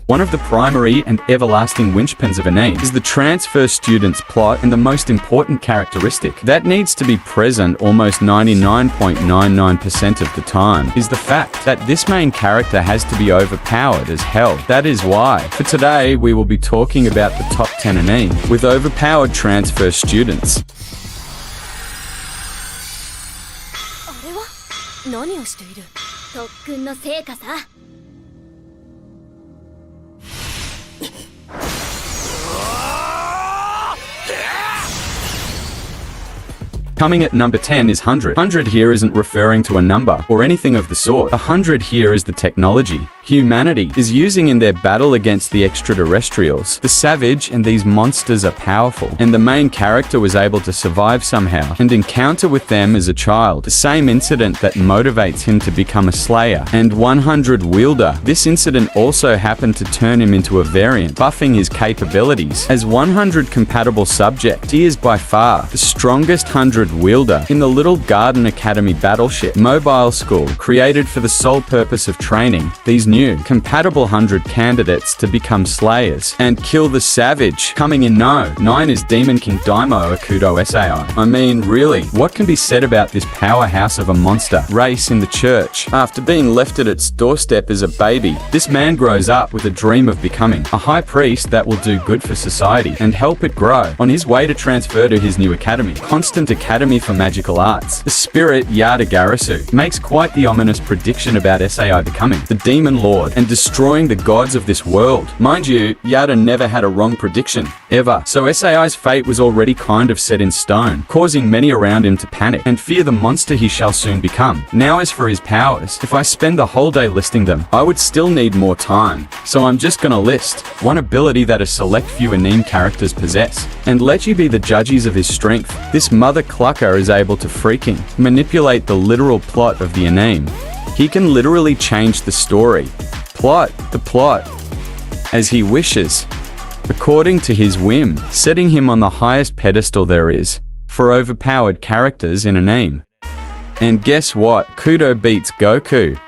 One of the primary and everlasting linchpins of an anime is the transfer student's plot, and the most important characteristic that needs to be present almost 99.99% of the time is the fact that this main character has to be overpowered as hell. That is why, for today, we will be talking about the top 10 anime with overpowered transfer students. あれは何をしている？特訓の成果さ。Coming at number 10 is 100. 100 here isn't referring to a number or anything of the sort. 100 here is the technology humanity is using in their battle against the extraterrestrials. The savage and these monsters are powerful, and the main character was able to survive somehow and encounter with them as a child. The same incident that motivates him to become a slayer and 100 wielder. This incident also happened to turn him into a variant, buffing his capabilities. As 100 compatible subject, he is by far the strongest 100 wielder in the Little Garden Academy battleship mobile school, created for the sole purpose of training these new compatible 100 candidates to become slayers and kill the savage. Coming in 9 is Demon King Daimo Akudo Sai. I mean, really, what can be said about this powerhouse of a monster race in the church? After being left at its doorstep as a baby, this man grows up with a dream of becoming a high priest that will do good for society and help it grow. On his way to transfer to his new academy, Constant Academy for Magical Arts, the spirit Yada Garasu makes quite the ominous prediction about Sai becoming the demon lord and destroying the gods of this world. Mind you, Yada never had a wrong prediction, ever. So Sai's fate was already kind of set in stone, causing many around him to panic and fear the monster he shall soon become. Now as for his powers, if I spend the whole day listing them, I would still need more time. So I'm just gonna list one ability that a select few anime characters possess, and let you be the judges of his strength. This mother clucker is able to freaking manipulate the literal plot of the anime. He can literally change the story, the plot, as he wishes, according to his whim, setting him on the highest pedestal there is for overpowered characters in an anime. And guess what? Kudo beats Goku.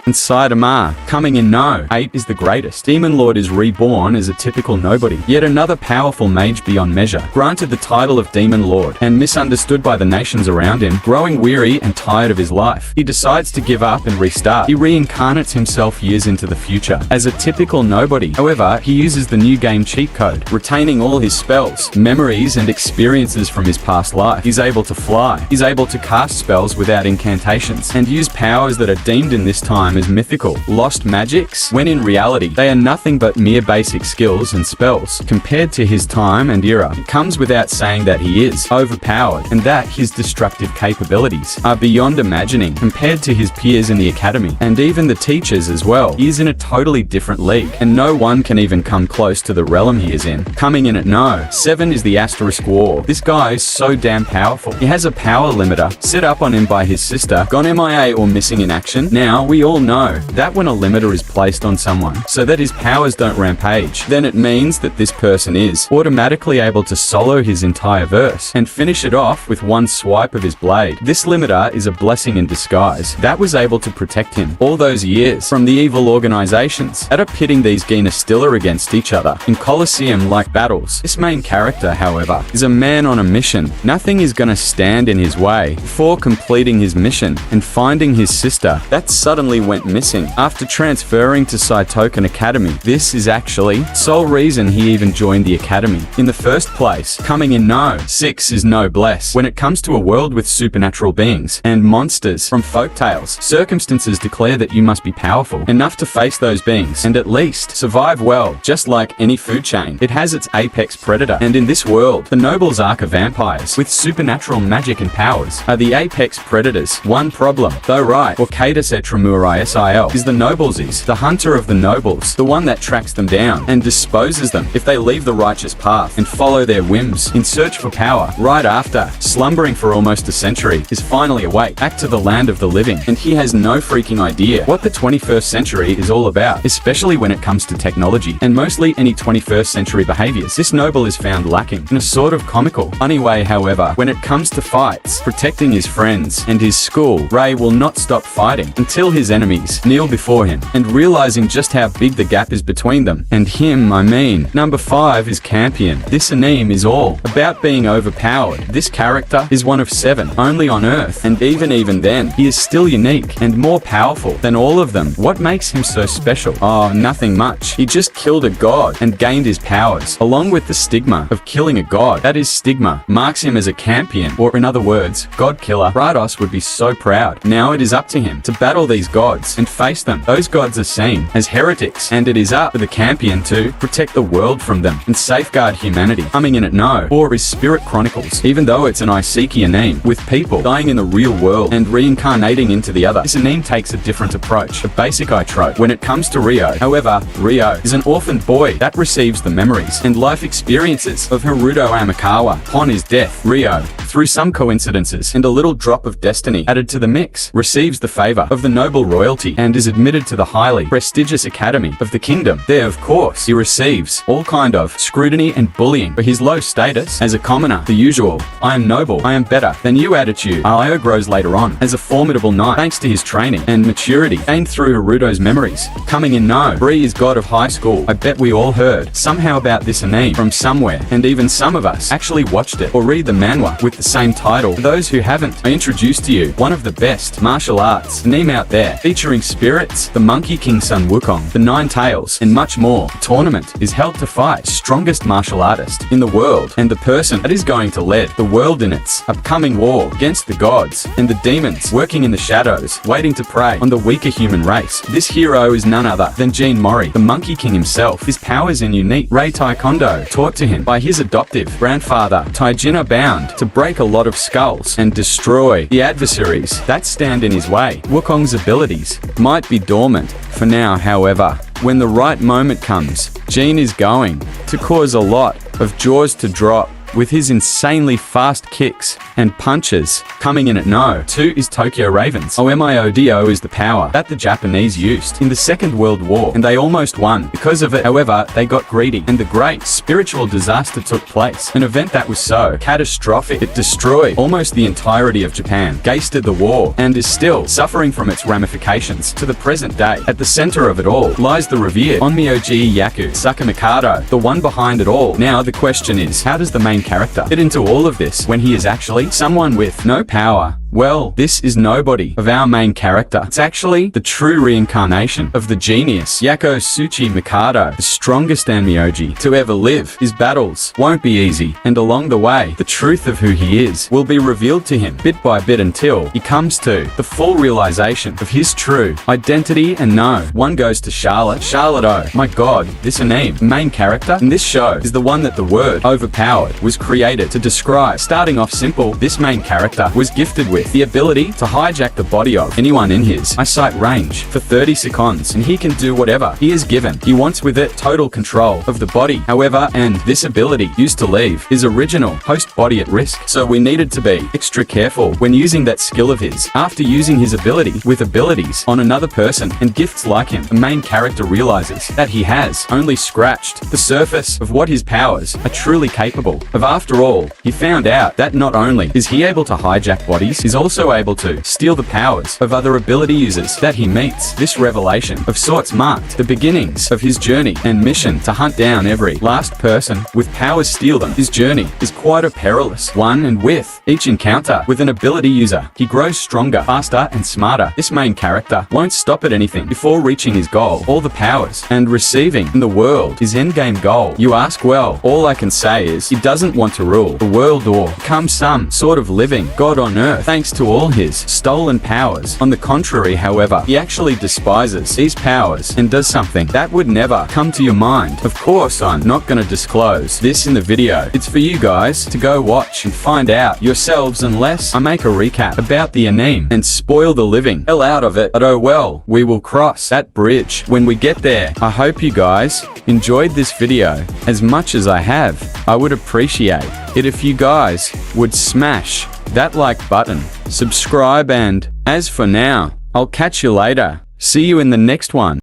And Saitama, coming in 8 is the greatest. Demon Lord is reborn as a typical nobody, yet another powerful mage beyond measure, granted the title of Demon Lord and misunderstood by the nations around him. Growing weary and tired of his life, he decides to give up and restart. He reincarnates himself years into the future as a typical nobody. However, he uses the new game cheat code, retaining all his spells, memories and experiences from his past life. He's able to fly, he's able to cast spells without incantations, and use powers that are deemed in this time as mythical, lost magics, when in reality they are nothing but mere basic skills and spells compared to his time and era. It comes without saying that he is overpowered and that his destructive capabilities are beyond imagining compared to his peers in the academy and even the teachers as well. He is in a totally different league and no one can even come close to the realm he is in. Coming in at 7 is the Asterisk War. This guy is so damn powerful. He has a power limiter set up on him by his sister, gone MIA or missing in action. Now we all know that when a limiter is placed on someone so that his powers don't rampage, then it means that this person is automatically able to solo his entire verse and finish it off with one swipe of his blade. This limiter is a blessing in disguise that was able to protect him all those years from the evil organizations that are pitting these Genastilla against each other in Colosseum-like battles. This main character, however, is a man on a mission. Nothing is gonna stand in his way before completing his mission and finding his sister that suddenly went missing after transferring to Saitoken Academy. This is actually sole reason he even joined the academy in the first place. Coming in 6 is Noblesse. When it comes to a world with supernatural beings and monsters from folktales, circumstances declare that you must be powerful enough to face those beings and at least survive well. Just like any food chain, it has its apex predator, and in this world, the nobles Arca vampires with supernatural magic and powers are the apex predators. One problem, though, right, or Cadus Etramurai ISIL, is the nobles is, the hunter of the nobles, the one that tracks them down and disposes them if they leave the righteous path and follow their whims in search for power. Right after, slumbering for almost a century, is finally awake, back to the land of the living, and he has no freaking idea what the 21st century is all about, especially when it comes to technology, and mostly any 21st century behaviors. This noble is found lacking in a sort of comical, funny way. However, when it comes to fights, protecting his friends and his school, Ray will not stop fighting until his enemies kneel before him, and realizing just how big the gap is between them and him. I mean, number 5 is Campion. This anime is all about being overpowered. This character is one of 7 only on Earth, and even then, he is still unique and more powerful than all of them. What makes him so special? Oh, nothing much. He just killed a god and gained his powers, along with the stigma of killing a god. That is stigma marks him as a Campion, or in other words, god killer. Kratos would be so proud. Now it is up to him to battle these gods and face them. Those gods are seen as heretics, and it is up to the Campion to protect the world from them and safeguard humanity. Coming in at no 4 is Spirit Chronicles. Even though it's an isekai anime with people dying in the real world and reincarnating into the other, this anime takes a different approach, a basic trope when it comes to Ryo. However, Ryo is an orphaned boy that receives the memories and life experiences of Haruto Amikawa. Upon his death, Ryo, through some coincidences and a little drop of destiny added to the mix, receives the favor of the noble royalty and is admitted to the highly prestigious academy of the kingdom. There, of course, he receives all kind of scrutiny and bullying for his low status as a commoner. The usual, I am noble, I am better than you attitude. Io grows later on as a formidable knight thanks to his training and maturity gained through Haruto's memories. Coming in no. Bree is god of high school. I bet we all heard somehow about this anime from somewhere, and even some of us actually watched it or read the manhwa with the same title. For those who haven't, I introduce to you one of the best martial arts anime out there, featuring spirits, the Monkey King Sun Wukong, the 9 Tails, and much more. The tournament is held to fight strongest martial artist in the world, and the person that is going to lead the world in its upcoming war against the gods and the demons working in the shadows, waiting to prey on the weaker human race. This hero is none other than Jean Mori, the Monkey King himself. His powers and unique Rei Taekwondo, taught to him by his adoptive grandfather, Taijin, are bound to break a lot of skulls and destroy the adversaries that stand in his way. Wukong's abilities might be dormant for now, however, when the right moment comes, Jean is going to cause a lot of jaws to drop with his insanely fast kicks and punches. Coming in at no. 2 is Tokyo Ravens. OMIODO is the power that the Japanese used in the Second World War, and they almost won because of it. However, they got greedy, and the great spiritual disaster took place. An event that was so catastrophic, it destroyed almost the entirety of Japan, gasted the war, and is still suffering from its ramifications to the present day. At the center of it all lies the revered Onmyoji Yaku Sakamikado, the one behind it all. Now the question is, how does the main character fit into all of this when he is actually someone with no power? Well, this is nobody of our main character. It's actually the true reincarnation of the genius Yako Tsuchi Mikado, the strongest Anmyoji to ever live. His battles won't be easy, and along the way, the truth of who he is will be revealed to him bit by bit until he comes to the full realization of his true identity. And no, one goes to Charlotte. Charlotte, oh my god, this anime, the main character in this show, is the one that the word overpowered was created to describe. Starting off simple, this main character was gifted with the ability to hijack the body of anyone in his eyesight range for 30 seconds, and he can do whatever he is given. He wants with it total control of the body. However, and this ability used to leave his original host body at risk, so we needed to be extra careful when using that skill of his. After using his ability with abilities on another person and gifts like him, the main character realizes that he has only scratched the surface of what his powers are truly capable of. After all, he found out that not only is he able to hijack bodies, he's also able to steal the powers of other ability users that he meets. This revelation of sorts marked the beginnings of his journey and mission to hunt down every last person with powers, steal them. His journey is quite a perilous one, and with each encounter with an ability user, he grows stronger, faster, and smarter. This main character won't stop at anything before reaching his goal, all the powers and receiving in the world, his endgame goal. You ask, well, all I can say is he doesn't want to rule the world or become some sort of living god on earth. Thank thanks to all his stolen powers. On the contrary, however, he actually despises these powers and does something that would never come to your mind. Of course, I'm not going to disclose this in the video. It's for you guys to go watch and find out yourselves, unless I make a recap about the anime and spoil the living hell out of it. But oh well, we will cross that bridge when we get there. I hope you guys enjoyed this video as much as I have. I would appreciate it if you guys would smash that like button, subscribe, and as for now, I'll catch you later. See you in the next one.